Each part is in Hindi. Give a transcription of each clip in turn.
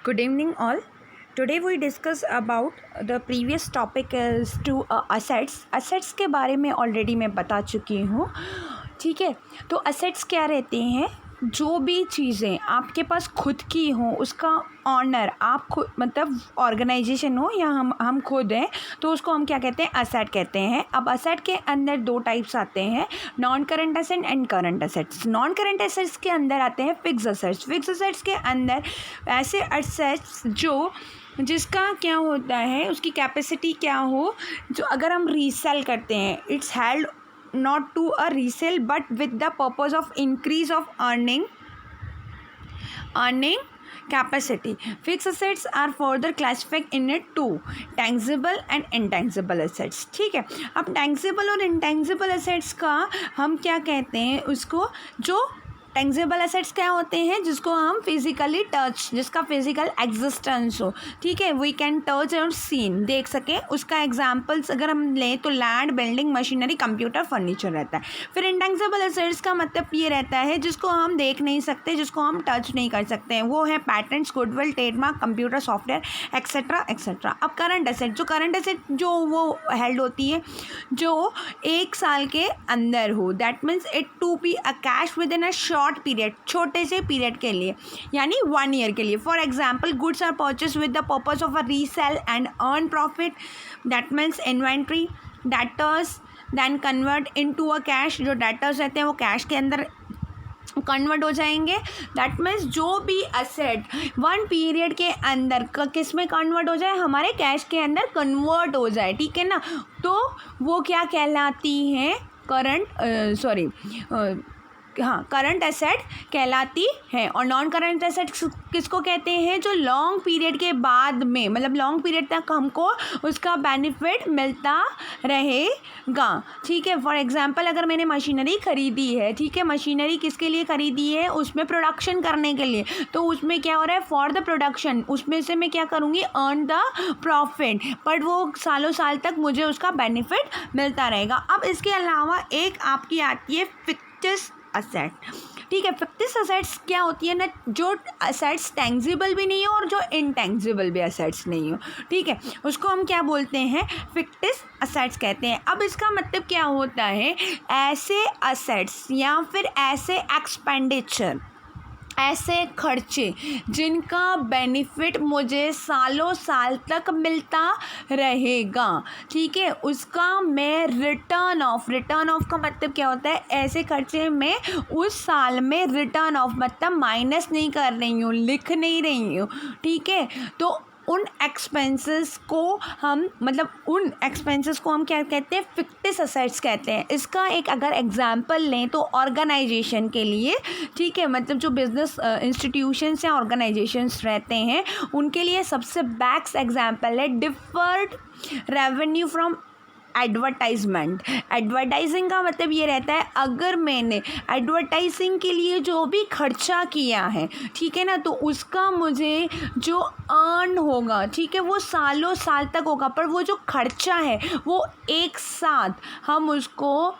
Good evening all. Today we discuss about the previous topic is to assets. Assets के बारे में ऑलरेडी मैं बता चुकी हूँ, ठीक है। तो assets क्या रहते हैं? जो भी चीज़ें आपके पास खुद की हो उसका ऑनर आप खुद मतलब ऑर्गेनाइजेशन हो या हम खुद हैं तो उसको हम क्या कहते हैं? असेट कहते हैं। अब असेट के अंदर दो टाइप्स आते हैं, non current asset and current assets. Non current assets के अंदर आते हैं फिक्स एसेट्स। फिक्स एसेट्स के अंदर ऐसे एसेट्स जिसका क्या होता है, उसकी कैपेसिटी क्या हो, जो अगर हम रीसेल करते हैं, it's held not to a resale but with the purpose of increase of earning capacity. Fixed assets are further classified in it two, tangible and intangible assets. ठीक है। अब tangible और intangible assets का हम क्या कहते हैं? उसको जो टेंजिबल एसेट्स क्या होते हैं, जिसको हम फिजिकली टच, जिसका फिजिकल एग्जिस्टेंस हो, ठीक है, वी कैन टच और सीन, देख सकें। उसका एग्जांपल्स अगर हम लें तो land, building, machinery, computer, furniture रहता है। फिर इंटेंजिबल एसेट्स का मतलब ये रहता है जिसको हम देख नहीं सकते, जिसको हम टच नहीं कर सकते हैं, वो है patents, goodwill, trademark, computer, software, etcetera etcetera. अब करंट एसेट, जो करंट एसेट जो वो हेल्ड होती है जो 1 साल के अंदर हो, that means it to be a cash with in a short period, छोटे से पीरियड के लिए, यानी 1 ईयर के लिए। For example, goods are purchase with the purpose of a resale and earn profit, that means inventory, debtors then convert into a cash. जो डेटर्स रहते हैं वो कैश के अंदर कन्वर्ट हो जाएंगे। दैट मीन्स जो भी एसेट 1 पीरियड के अंदर किस में कन्वर्ट हो जाए, हमारे कैश के अंदर कन्वर्ट हो जाए, ठीक है ना, तो वो क्या कहलाती हैं? करंट एसेट कहलाती है। और नॉन करंट एसेट किसको कहते हैं? जो लॉन्ग पीरियड के बाद में, मतलब लॉन्ग पीरियड तक हमको उसका बेनिफिट मिलता रहेगा, ठीक है। फॉर एग्जांपल, अगर मैंने मशीनरी खरीदी है, ठीक है, मशीनरी किसके लिए खरीदी है? उसमें प्रोडक्शन करने के लिए, तो उसमें क्या हो रहा है? फॉर द प्रोडक्शन, उसमें से मैं क्या करूँगी? अर्न द प्रॉफिट, बट वो सालों साल तक मुझे उसका बेनिफिट मिलता रहेगा। अब इसके अलावा एक आपकी आती है फिक्टिस असेट, ठीक है। फिक्टिस असेट्स क्या होती है ना, जो असेट्स टेंजिबल भी नहीं हो और जो इनटेंजिबल भी असेट्स नहीं हो, ठीक है, उसको हम क्या बोलते हैं? फिक्टिस असेट्स कहते हैं। अब इसका मतलब क्या होता है? ऐसे असेट्स या फिर ऐसे एक्सपेंडिचर, ऐसे खर्चे जिनका बेनिफिट मुझे सालों साल तक मिलता रहेगा, ठीक है, उसका मैं रिटर्न ऑफ का मतलब क्या होता है? ऐसे खर्चे मैं उस साल में रिटर्न ऑफ मतलब माइनस नहीं कर रही हूँ, लिख नहीं रही हूँ, ठीक है। तो उन एक्सपेंसेस को हम क्या कहते हैं? फिक्टिस असेट्स कहते हैं। इसका एक अगर एग्जांपल लें तो ऑर्गेनाइजेशन के लिए, ठीक है, मतलब जो बिजनेस इंस्टीट्यूशंस या ऑर्गेनाइजेशंस रहते हैं उनके लिए सबसे बेस्ट एग्जांपल है deferred revenue from advertisement. Advertising का मतलब ये रहता है, अगर मैंने एडवर्टाइजिंग के लिए जो भी खर्चा किया है, ठीक है ना, तो उसका मुझे जो अर्न होगा, ठीक है, वो सालों साल तक होगा, पर वो जो खर्चा है वो एक साथ हम उसको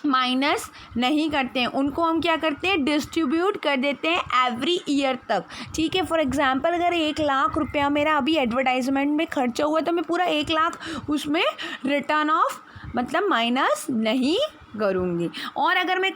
माइनस नहीं करते हैं, उनको हम क्या करते हैं? डिस्ट्रीब्यूट कर देते हैं एवरी ईयर तक, ठीक है। फॉर एग्जांपल, अगर 1 लाख रुपया मेरा अभी एडवर्टाइजमेंट में खर्चा हुआ तो मैं पूरा 1 लाख उसमें रिटर्न ऑफ मतलब माइनस नहीं करूँगी। और अगर मैं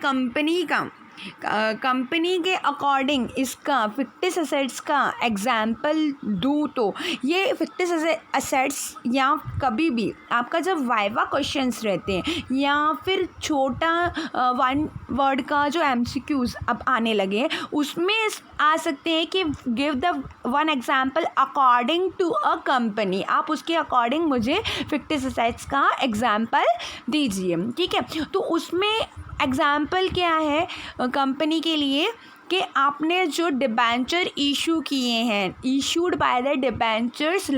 कंपनी के अकॉर्डिंग इसका फिक्टिस असेट्स का एग्जाम्पल दूँ तो ये फिक्टिस असेट्स, या कभी भी आपका जब वाइवा क्वेश्चंस रहते हैं या फिर छोटा 1 वर्ड का जो MCQs अब आने लगे हैं, उसमें आ सकते हैं कि give the 1 example according to a company. आप उसके अकॉर्डिंग मुझे फिक्टिस असेट्स का एग्जाम्पल दीजिए, ठीक है। तो उसमें एग्जाम्पल क्या है कंपनी के लिए कि आपने जो डिबेंचर इशू किए हैं, issued by the debentures,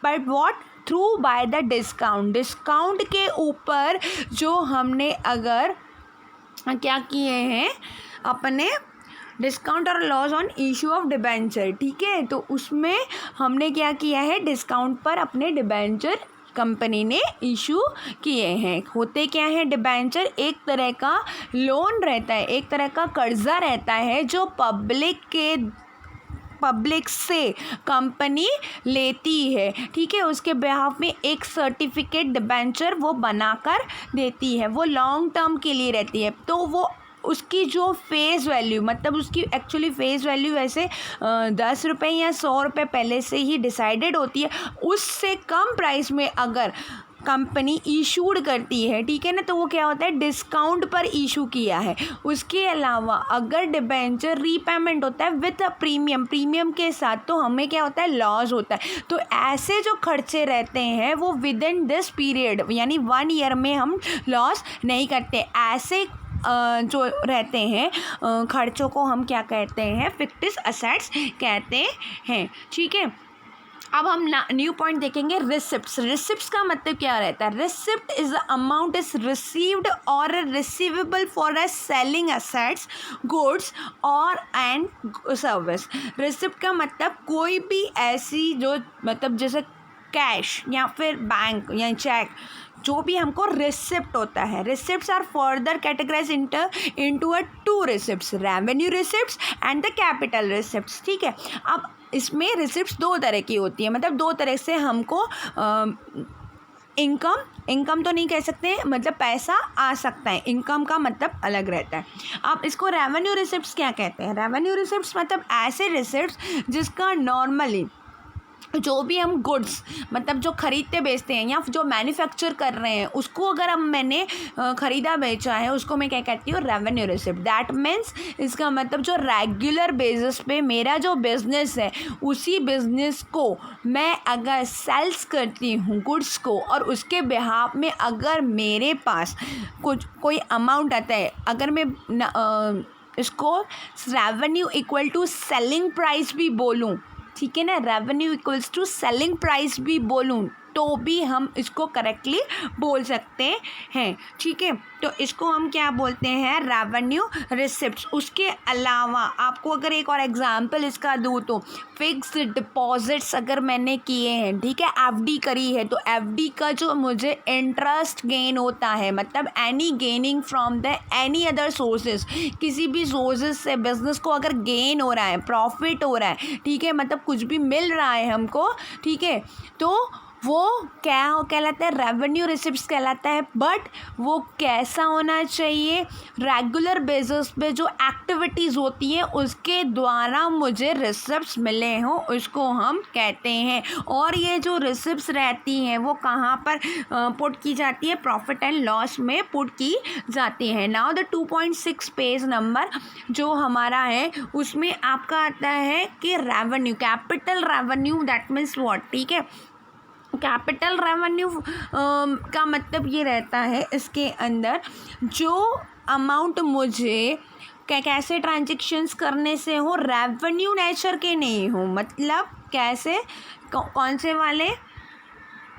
but what? Through by the discount के ऊपर जो हमने अगर क्या किए हैं, अपने डिस्काउंट और loss on issue of debenture, ठीक है, तो उसमें हमने क्या किया है? डिस्काउंट पर अपने डिबेंचर कंपनी ने इशू किए हैं। होते क्या है? डिबेंचर एक तरह का लोन रहता है, एक तरह का कर्जा रहता है जो पब्लिक के पब्लिक से कंपनी लेती है, ठीक है, उसके बिहाफ में एक सर्टिफिकेट डिबेंचर वो बनाकर देती है, वो लॉन्ग टर्म के लिए रहती है। तो वो उसकी जो फेस वैल्यू, मतलब उसकी एक्चुअली फेस वैल्यू वैसे 10 रुपये या 100 रुपये पहले से ही डिसाइडेड होती है। उससे कम प्राइस में अगर कंपनी इशूड करती है, ठीक है ना, तो वो क्या होता है, डिस्काउंट पर इशू किया है। उसके अलावा अगर डिबेंचर रीपेमेंट होता है विथ अ प्रीमियम के साथ, तो हमें क्या होता है, लॉस होता है। तो ऐसे जो खर्चे रहते हैं वो विद इन दिस पीरियड यानी 1 ईयर में हम लॉस नहीं करते। ऐसे जो रहते हैं खर्चों को हम क्या कहते हैं, फिक्स्ड असेट्स कहते हैं, ठीक है। अब हम न्यू पॉइंट देखेंगे, रिसिप्ट्स। रिसिप्ट्स का मतलब क्या रहता है? Receipt is the amount is received और receivable for a selling assets, goods और एंड सर्विस। रिसिप्ट का मतलब कोई भी ऐसी जो मतलब जैसे कैश या फिर बैंक या चेक, जो भी हमको रिसिप्ट होता है। Receipts are further categorise into a 2 receipts, revenue receipts and the capital receipts, ठीक है। अब इसमें रिसिप्ट्स 2 तरह की होती है, मतलब 2 तरह से हमको इनकम तो नहीं कह सकते, मतलब पैसा आ सकता है, इनकम का मतलब अलग रहता है। अब इसको रेवेन्यू रिसिप्ट्स क्या कहते हैं? रेवेन्यू रिसिप्ट्स मतलब ऐसे रिसिप्ट्स जिसका नॉर्मली जो भी हम गुड्स मतलब जो खरीदते बेचते हैं या जो मैन्युफैक्चर कर रहे हैं, उसको अगर हम मैंने ख़रीदा बेचा है, उसको मैं क्या कहती हूँ, रेवेन्यू रिसिप्ट। दैट मीन्स इसका मतलब जो रेगुलर बेसिस पे मेरा जो बिज़नेस है, उसी बिज़नेस को मैं अगर सेल्स करती हूँ गुड्स को, और उसके बिहाफ में अगर मेरे पास कोई अमाउंट आता है, अगर मैं इसको revenue equal to selling price भी बोलूँ, ठीक है ना, revenue equals to selling price भी बोलूँ, तो भी हम इसको करेक्टली बोल सकते हैं, ठीक है। तो इसको हम क्या बोलते हैं, रेवेन्यू रिसिप्ट्स। उसके अलावा आपको अगर एक और एग्जांपल इसका दूँ तो फिक्स्ड डिपॉजिट्स अगर मैंने किए हैं, ठीक है, एफडी करी है, तो एफडी का जो मुझे इंटरेस्ट गेन होता है, मतलब any gaining from the any other sources, किसी भी सोर्सेज से बिजनेस को अगर गेन हो रहा है, प्रॉफिट हो रहा है, ठीक है, मतलब कुछ भी मिल रहा है हमको, ठीक है, तो वो क्या कहलाता है, रेवेन्यू रिसिप्ट्स कहलाता है। बट वो कैसा होना चाहिए, रेगुलर बेसिस पे जो एक्टिविटीज़ होती हैं उसके द्वारा मुझे रिसिप्ट्स मिले हों, उसको हम कहते हैं। और ये जो रिसिप्ट्स रहती हैं वो कहाँ पर पुट की जाती है, प्रॉफिट एंड लॉस में पुट की जाती है। नाउ द 2.6 पेज नंबर जो हमारा है उसमें आपका आता है कि revenue, capital revenue, that means what, ठीक है। कैपिटल रेवेन्यू का मतलब ये रहता है, इसके अंदर जो अमाउंट मुझे कैसे ट्रांजेक्शन्स करने से हो, रेवेन्यू नेचर के नहीं हो, मतलब कैसे, कौन से वाले,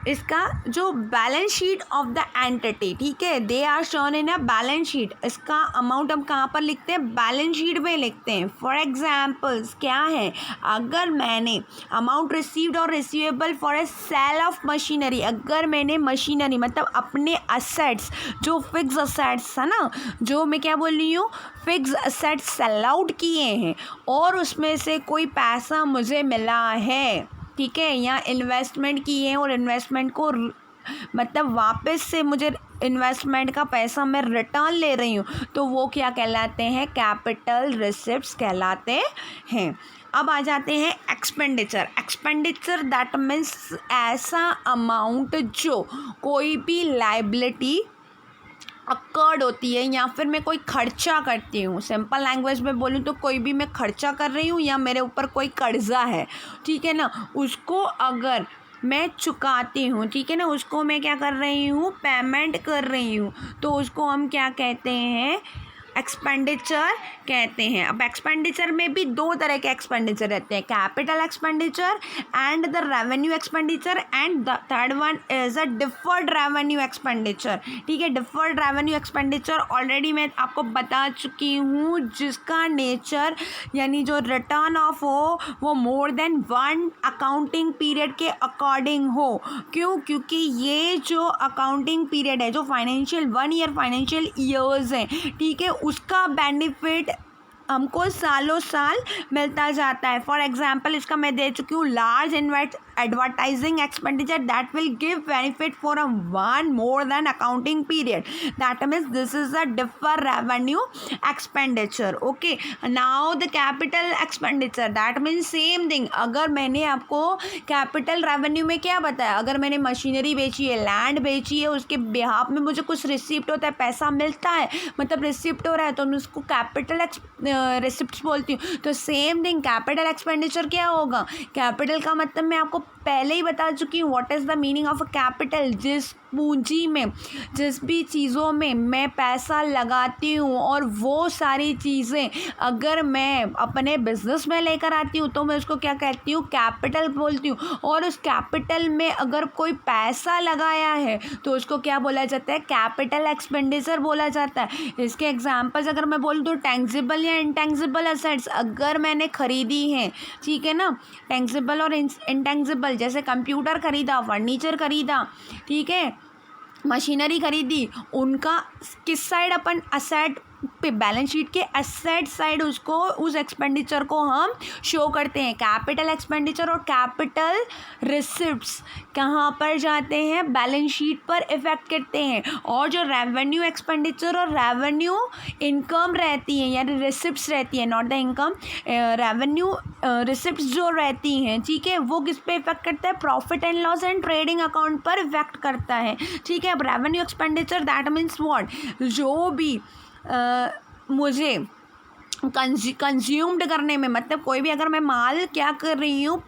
इसका जो balance sheet of the entity, ठीक है, they are shown in a balance sheet. इसका अमाउंट हम कहाँ पर लिखते हैं, बैलेंस शीट में लिखते हैं। फॉर एग्जांपल्स क्या है, अगर मैंने अमाउंट रिसीव्ड और receivable for a sale of machinery, अगर मैंने मशीनरी मतलब अपने असेट्स, जो फिक्स असेट्स है ना, जो मैं क्या बोल रही हूँ, फिक्स असेट्स सेल आउट किए हैं और उसमें से कोई पैसा मुझे मिला है, ठीक है, या इन्वेस्टमेंट की है और इन्वेस्टमेंट को मतलब वापस से मुझे इन्वेस्टमेंट का पैसा मैं रिटर्न ले रही हूँ, तो वो क्या कहलाते हैं, कैपिटल रिसिप्ट्स कहलाते हैं। अब आ जाते हैं एक्सपेंडिचर। एक्सपेंडिचर दैट मीन्स ऐसा अमाउंट जो कोई भी लाइबिलिटी अकर्ड होती है या फिर मैं कोई खर्चा करती हूँ, सिंपल लैंग्वेज में बोलूँ तो कोई भी मैं खर्चा कर रही हूँ या मेरे ऊपर कोई कर्जा है, ठीक है ना, उसको अगर मैं चुकाती हूँ, ठीक है ना, उसको मैं क्या कर रही हूँ, पेमेंट कर रही हूँ, तो उसको हम क्या कहते हैं, एक्सपेंडिचर कहते हैं। अब एक्सपेंडिचर में भी 2 तरह के एक्सपेंडिचर रहते हैं, capital expenditure and the revenue expenditure, and the third one is a deferred revenue expenditure, ठीक है। डिफर्ड रेवेन्यू एक्सपेंडिचर ऑलरेडी मैं आपको बता चुकी हूँ, जिसका नेचर यानी जो रिटर्न ऑफ हो वो मोर देन 1 अकाउंटिंग पीरियड के अकॉर्डिंग हो। क्यों? क्योंकि ये जो अकाउंटिंग पीरियड है, जो फाइनेंशियल 1 ईयर फाइनेंशियल ईयर्स हैं, ठीक है, उसका बेनिफिट हमको सालों साल मिलता जाता है। फॉर एग्जाम्पल इसका मैं दे चुकी हूँ, large advertising expenditure that will give benefit for a one more than accounting period, that means this is a differ revenue expenditure. Okay, now the capital expenditure that means same thing. अगर मैंने आपको कैपिटल रेवेन्यू में क्या बताया, अगर मैंने मशीनरी बेची है, लैंड बेची है, उसके बिहाफ में मुझे कुछ रिसिप्ट होता है, पैसा मिलता है, मतलब रिसिप्ट हो रहा है, तो मैं उसको कैपिटल रिसिप्ट बोलती हूँ। तो सेम थिंग कैपिटल एक्सपेंडिचर क्या होगा, कैपिटल का मतलब मैं आपको पहले ही बता चुकी हूँ what is the meaning of a capital. जिस पूंजी में, जिस भी चीज़ों में मैं पैसा लगाती हूँ और वो सारी चीज़ें अगर मैं अपने बिजनेस में लेकर आती हूँ तो मैं उसको क्या कहती हूँ, कैपिटल बोलती हूँ। और उस कैपिटल में अगर कोई पैसा लगाया है तो उसको क्या बोला जाता है, कैपिटल एक्सपेंडिचर बोला जाता है। इसके एग्जांपल्स अगर मैं बोलूँ तो टेंजिबल या इंटेंजिबल असेट्स अगर मैंने खरीदी हैं, ठीक है ना, टेंजिबल और इंटेंजिबल, जैसे कंप्यूटर खरीदा, फर्नीचर खरीदा, ठीक है, मशीनरी खरीदी, उनका किस साइड अपन असेट पे, बैलेंस शीट के एसेट साइड उसको, उस एक्सपेंडिचर को हम शो करते हैं। कैपिटल एक्सपेंडिचर और कैपिटल रिसिप्ट्स कहाँ पर जाते हैं, बैलेंस शीट पर इफेक्ट करते हैं। और जो रेवेन्यू एक्सपेंडिचर और रेवेन्यू इनकम रहती है, यानी रिसिप्ट्स रहती है, not the income, revenue receipts जो रहती हैं, ठीक है, वो किस पे इफेक्ट करता है, profit and loss and trading account पर इफेक्ट करता है। ठीक है, अब revenue expenditure that means what, जो भी मुझे कंज्यूम्ड करने में, मतलब कोई भी अगर मैं माल क्या कर रही हूँ,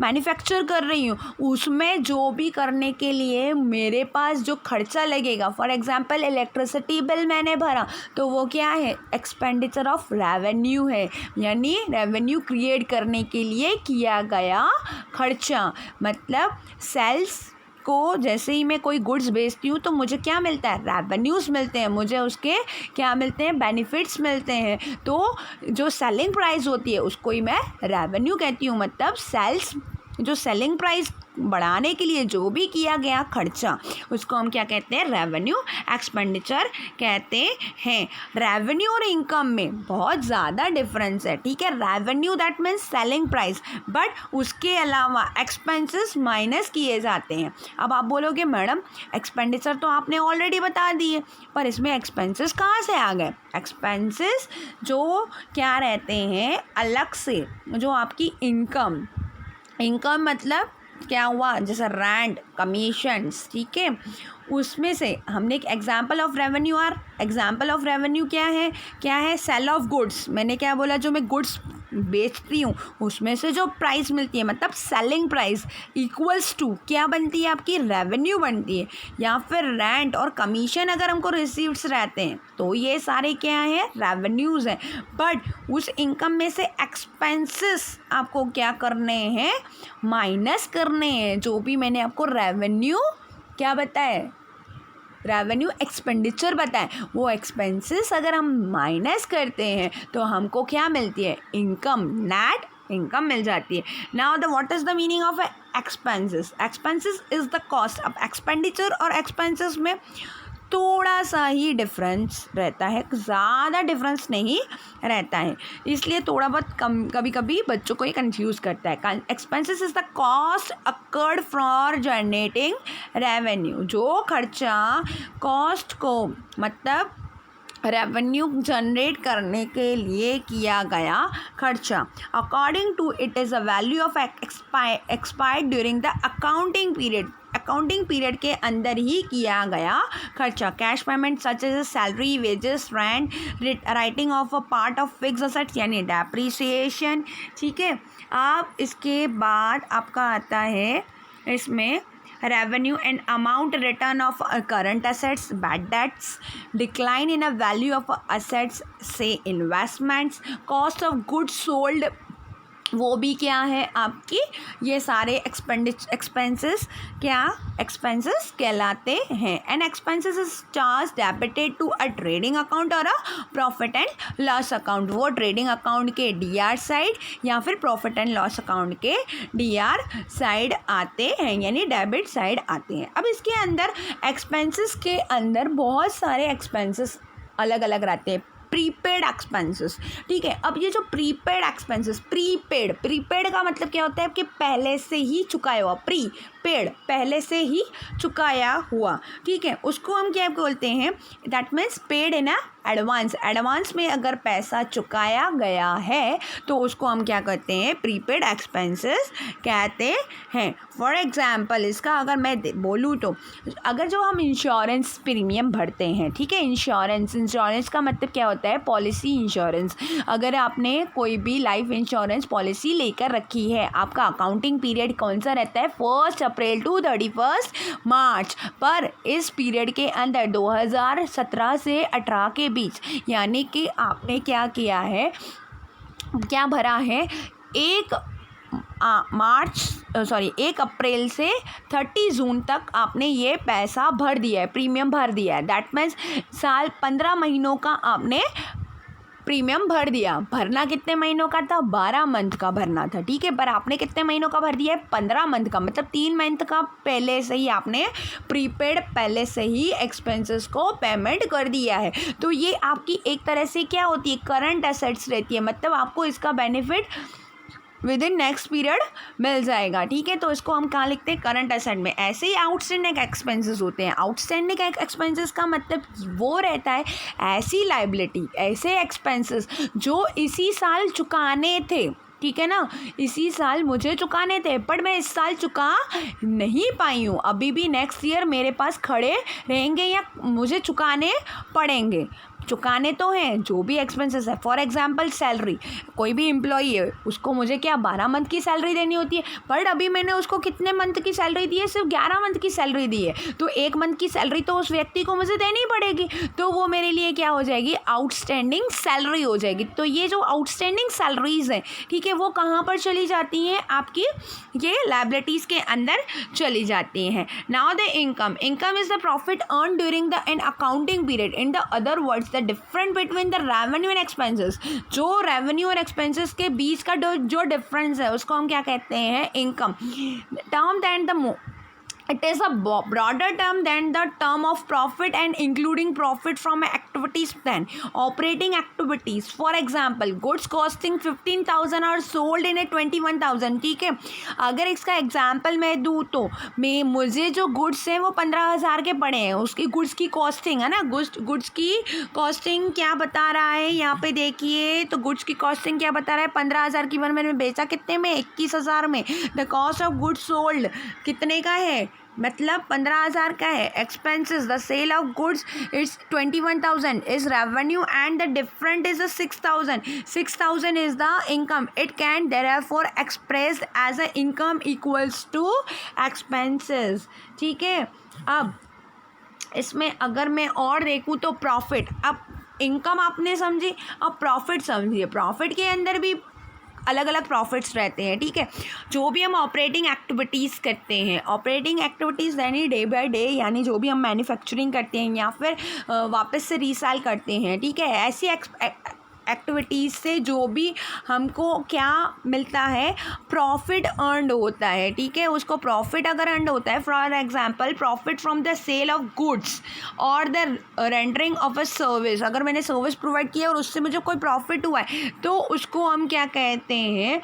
मैन्युफैक्चर कर रही हूँ, उसमें जो भी करने के लिए मेरे पास जो खर्चा लगेगा, फॉर एग्जांपल इलेक्ट्रिसिटी बिल मैंने भरा, तो वो क्या है, एक्सपेंडिचर ऑफ रेवेन्यू है, यानी रेवेन्यू क्रिएट करने के लिए किया गया खर्चा। मतलब सेल्स को, जैसे ही मैं कोई गुड्स बेचती हूँ तो मुझे क्या मिलता है, रेवेन्यूज़ मिलते हैं, मुझे उसके क्या मिलते हैं, बेनिफिट्स मिलते हैं। तो जो सेलिंग प्राइस होती है उसको ही मैं रेवेन्यू कहती हूँ। मतलब सेल्स, जो सेलिंग प्राइस बढ़ाने के लिए जो भी किया गया खर्चा, उसको हम क्या कहते हैं, रेवेन्यू एक्सपेंडिचर कहते हैं। रेवेन्यू और इनकम में बहुत ज़्यादा डिफरेंस है, ठीक है। Revenue that means selling price, but उसके अलावा एक्सपेंसेस माइनस किए जाते हैं। अब आप बोलोगे मैडम एक्सपेंडिचर तो आपने ऑलरेडी बता दिए, पर इसमें एक्सपेंसेस कहाँ से आ गए। एक्सपेंसेस जो क्या रहते हैं अलग से, जो आपकी इनकम मतलब क्या हुआ, जैसे रेंट, कमीशंस, ठीक है, उसमें से हमने एक एग्जाम्पल ऑफ रेवेन्यू, और एग्जाम्पल ऑफ रेवेन्यू क्या है, सेल ऑफ गुड्स। मैंने क्या बोला, जो मैं गुड्स बेचती हूँ उसमें से जो प्राइस मिलती है, मतलब सेलिंग प्राइस इक्वल्स टू क्या बनती है, आपकी रेवेन्यू बनती है। या फिर रेंट और कमीशन अगर हमको रिसीव्स रहते हैं तो ये सारे क्या हैं, रेवेन्यूज़ हैं। बट उस इनकम में से एक्सपेंसेस आपको क्या करने हैं, माइनस करने हैं। जो भी मैंने आपको रेवेन्यू क्या बताया, रेवेन्यू एक्सपेंडिचर बताएं, वो एक्सपेंसेस अगर हम माइनस करते हैं तो हमको क्या मिलती है, इनकम, नेट इनकम मिल जाती है। Now the what is the meaning of expenses. Expenses is the cost. अब एक्सपेंडिचर और एक्सपेंसेस में थोड़ा सा ही डिफरेंस रहता है, ज़्यादा डिफरेंस नहीं रहता है, इसलिए थोड़ा बहुत कम कभी कभी बच्चों को ये कंफ्यूज करता है। Expenses is the cost occurred for generating revenue, जो खर्चा कॉस्ट को, मतलब रेवेन्यू जनरेट करने के लिए किया गया खर्चा। According to it is a value of expired during the accounting period. Accounting period के अंदर ही किया गया खर्चा। Cash payment such as salary, wages, rent, writing off a part of fix assets यानी डेप्रिसिएशन, ठीक है। अब इसके बाद आपका आता है इसमें revenue and amount return of current assets, bad debts, decline in a value of assets, say investments, cost of goods sold, वो भी क्या है आपकी, ये सारे एक्सपेंसेस कहलाते हैं। And expenses is charge debited to a trading account और a profit and loss account. वो ट्रेडिंग अकाउंट के डीआर साइड या फिर प्रॉफिट एंड लॉस अकाउंट के डीआर साइड आते हैं, यानी डेबिट साइड आते हैं। अब इसके अंदर एक्सपेंसेस के अंदर बहुत सारे एक्सपेंसेस अलग अलग रहते हैं। Prepaid expenses. ठीक है, अब ये जो प्रीपेड एक्सपेंसेस, प्रीपेड का मतलब क्या होता है कि पहले से ही चुकाया हुआ, प्रीपेड पहले से ही चुकाया हुआ। ठीक है, उसको हम क्या बोलते हैं, that means paid in advance में अगर पैसा चुकाया गया है तो उसको हम क्या कहते हैं, प्रीपेड एक्सपेंसेस कहते हैं। फॉर एग्जाम्पल इसका अगर मैं बोलूँ तो अगर जो हम इंश्योरेंस प्रीमियम भरते हैं, ठीक है, इंश्योरेंस का मतलब क्या होता है, पॉलिसी इंश्योरेंस। अगर आपने कोई भी लाइफ इंश्योरेंस पॉलिसी लेकर रखी है, आपका अकाउंटिंग पीरियड कौन सा रहता है, 1 अप्रैल टू 31 मार्च, पर इस पीरियड के अंदर 2017 से 18 के बीच, यानी कि आपने क्या किया है, क्या भरा है, 1 अप्रैल से 30 जून तक आपने ये पैसा भर दिया है, प्रीमियम भर दिया है। दैट मीन्स 15 महीनों का आपने प्रीमियम भर दिया। भरना कितने महीनों का था, 12 मंथ का भरना था। ठीक है, पर आपने कितने महीनों का भर दिया है, 15 मंथ का, मतलब 3 मंथ का पहले से ही आपने प्रीपेड पहले से ही एक्सपेंसेस को पेमेंट कर दिया है। तो ये आपकी एक तरह से क्या होती है, करंट एसेट्स रहती है, मतलब आपको इसका benefit within next period मिल जाएगा। ठीक है, तो इसको हम कहाँ लिखते हैं, करंट एसेट में। ऐसे ही आउटस्टैंडिंग एक्सपेंसेस होते हैं। आउटस्टैंडिंग एक्सपेंसेस का मतलब वो रहता है ऐसी लाइबिलिटी, ऐसे एक्सपेंसेस जो इसी साल चुकाने थे। ठीक है ना, इसी साल मुझे चुकाने थे पर मैं इस साल चुका नहीं पाई हूँ, अभी भी नेक्स्ट ईयर मेरे पास खड़े रहेंगे या मुझे चुकाने पड़ेंगे। चुकाने तो हैं जो भी एक्सपेंसेस है। फॉर एग्जांपल सैलरी, कोई भी एम्प्लॉई है उसको मुझे क्या 12 मंथ की सैलरी देनी होती है, बट अभी मैंने उसको कितने मंथ की सैलरी दी है, सिर्फ 11 मंथ की सैलरी दी है, तो 1 मंथ की सैलरी तो उस व्यक्ति को मुझे देनी पड़ेगी, तो वो मेरे लिए क्या हो जाएगी, आउटस्टैंडिंग सैलरी हो जाएगी। तो ये जो आउटस्टैंडिंग सैलरीज हैं, ठीक है, वो कहाँ पर चली जाती हैं, आपकी ये लायबिलिटीज़ के अंदर चली जाती हैं। Now the income is the profit earn during the an accounting period. In the other words the difference between the revenue and expenses, जो रेवेन्यू और एक्सपेंसेस के बीच का जो डिफरेंस है उसको हम क्या कहते हैं, income. Term then the it is a broader term than the term of profit and including profit from activities than operating activities. For example, goods costing 15,000 are sold in a 21,000. ठीक है, अगर इसका एग्जाम्पल मैं दूँ तो मुझे जो गुड्स हैं वो 15,000 के पड़े हैं, उसकी गुड्स की कॉस्टिंग है ना, गुड्स की कॉस्टिंग क्या बता रहा है यहाँ पे देखिए, तो गुड्स की कॉस्टिंग क्या बता रहा है, 15,000 की मैंने बेचा कितने में, 21,000 में। The cost of goods sold कितने का है, मतलब 15,000 का है। Expenses, the sale of goods its 21,000 is revenue and the different is 6,000. 6,000 is the income. It can therefore expressed as a income equals to expenses. ठीक है, अब इसमें अगर मैं और देखूँ तो प्रॉफिट, अब इनकम आपने समझी, अब प्रॉफिट समझिए। प्रॉफिट के अंदर भी अलग अलग प्रॉफिट्स रहते हैं। ठीक है, जो भी हम ऑपरेटिंग एक्टिविटीज़ करते हैं, ऑपरेटिंग एक्टिविटीज़ यानी डे बाय डे, यानी जो भी हम मैन्युफैक्चरिंग करते हैं या फिर वापस से रीसेल करते हैं, ठीक है, ऐसी एक्टिविटीज़ से जो भी हमको क्या मिलता है, प्रॉफिट अर्नड होता है। ठीक है, उसको प्रॉफिट अगर अर्नड होता है, for example profit from the sale of goods और the rendering of a service, अगर मैंने सर्विस प्रोवाइड की है और उससे मुझे कोई प्रॉफिट हुआ है तो उसको हम क्या कहते हैं,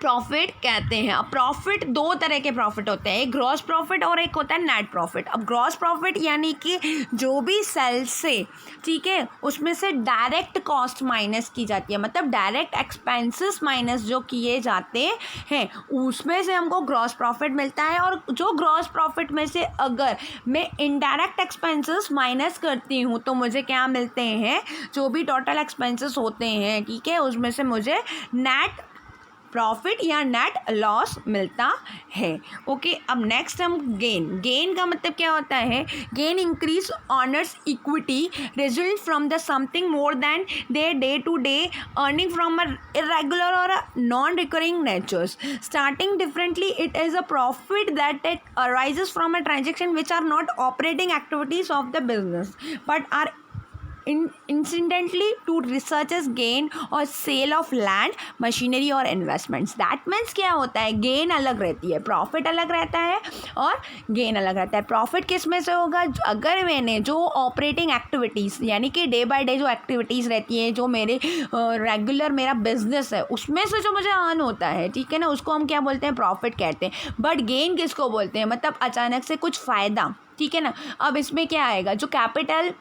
प्रॉफिट कहते हैं। अब प्रॉफिट 2 तरह के प्रॉफिट होते हैं, एक ग्रॉस प्रॉफिट और एक होता है नेट प्रॉफिट। अब ग्रॉस प्रॉफिट यानी कि जो भी सेल्स से, ठीक है, उसमें से डायरेक्ट कॉस्ट माइनस की जाती है, मतलब डायरेक्ट एक्सपेंसेस माइनस जो किए जाते हैं उसमें से हमको ग्रॉस प्रॉफिट मिलता है। और जो ग्रॉस प्रॉफिट में से अगर मैं इनडायरेक्ट एक्सपेंसेस माइनस करती हूँ तो मुझे क्या मिलते हैं, जो भी टोटल एक्सपेंसेस होते हैं, ठीक है, उसमें से मुझे नेट प्रॉफिट या नेट लॉस मिलता है। ओके, अब नेक्स्ट हम गेन का मतलब क्या होता है, gain increase owners equity result from the something more than the day to day earning from a irregular और non recurring natures starting differently. It is a profit that it arises from a transaction which are not operating activities of the business but are incidentally to researchers gain और सेल ऑफ लैंड, मशीनरी और इन्वेस्टमेंट्स। दैट मीन्स क्या होता है, गेन अलग रहती है, प्रॉफिट अलग रहता है और गेन अलग रहता है। प्रॉफिट किस में से होगा, अगर मैंने जो ऑपरेटिंग एक्टिविटीज़ यानी कि डे बाय डे जो एक्टिविटीज़ रहती है, जो मेरे रेगुलर मेरा बिजनेस है, उसमें से जो मुझे अर्न होता है, ठीक है ना, उसको हम क्या बोलते हैं, प्रॉफिट कहते हैं। बट गेन किसको बोलते हैं, मतलब अचानक से कुछ फ़ायदा, ठीक है ना। अब इसमें क्या आएगा, जो कैपिटल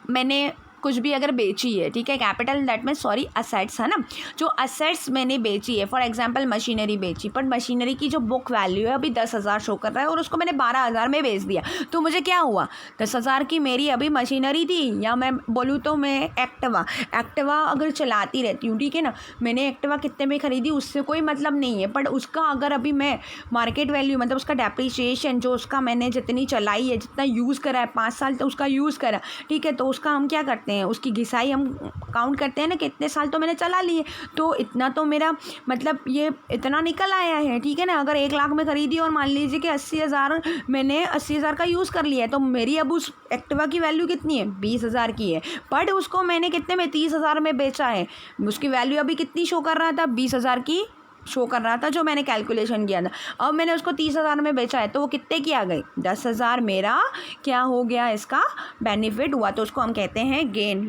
मैंने कुछ भी अगर बेची है, ठीक है, capital that means sorry assets है ना, जो असेट्स मैंने बेची है, फॉर एग्जांपल मशीनरी बेची, पर मशीनरी की जो बुक वैल्यू है अभी 10,000 शो कर रहा है और उसको मैंने 12,000 में बेच दिया, तो मुझे क्या हुआ, 10,000 की मेरी अभी मशीनरी थी, या मैं बोलूँ तो मैं एक्टिवा अगर चलाती रहती हूँ, ठीक है ना, मैंने एक्टिवा कितने में ख़रीदी उससे कोई मतलब नहीं है, बट उसका अगर अभी मैं मार्केट वैल्यू मतलब उसका डेप्रिसिएशन जो उसका मैंने जितनी चलाई है, जितना यूज़ करा है, 5 साल तो उसका यूज़ करा, ठीक है, तो उसका हम क्या करते हैं, उसकी घिसाई हम काउंट करते हैं ना कि इतने साल तो मैंने चला लिए, तो इतना तो मेरा मतलब ये इतना निकल आया है, ठीक है ना। अगर 1 लाख में ख़रीदी और मान लीजिए कि 80,000 मैंने 80,000 का यूज़ कर लिया है, तो मेरी अब उस एक्टिवा की वैल्यू कितनी है, 20,000 की है, बट उसको मैंने कितने में, 30,000 में बेचा है, उसकी वैल्यू अभी कितनी शो कर रहा था, 20,000 की शो कर रहा था जो मैंने कैलकुलेशन किया था। अब मैंने उसको 30,000 में बेचा है, तो वो कितने की आ गई, 10,000 मेरा क्या हो गया, इसका बेनिफिट हुआ, तो उसको हम कहते हैं gain.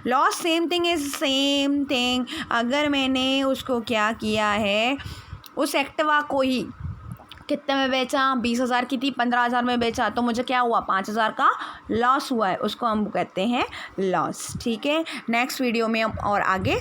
Loss same thing is same thing. अगर मैंने उसको क्या किया है, उस एक्टिवा को ही कितने में बेचा, 20,000 की थी, 15,000 में बेचा, तो मुझे क्या हुआ, 5,000 का लॉस हुआ है, उसको हम कहते हैं लॉस, ठीक है। नेक्स्ट वीडियो में हम और आगे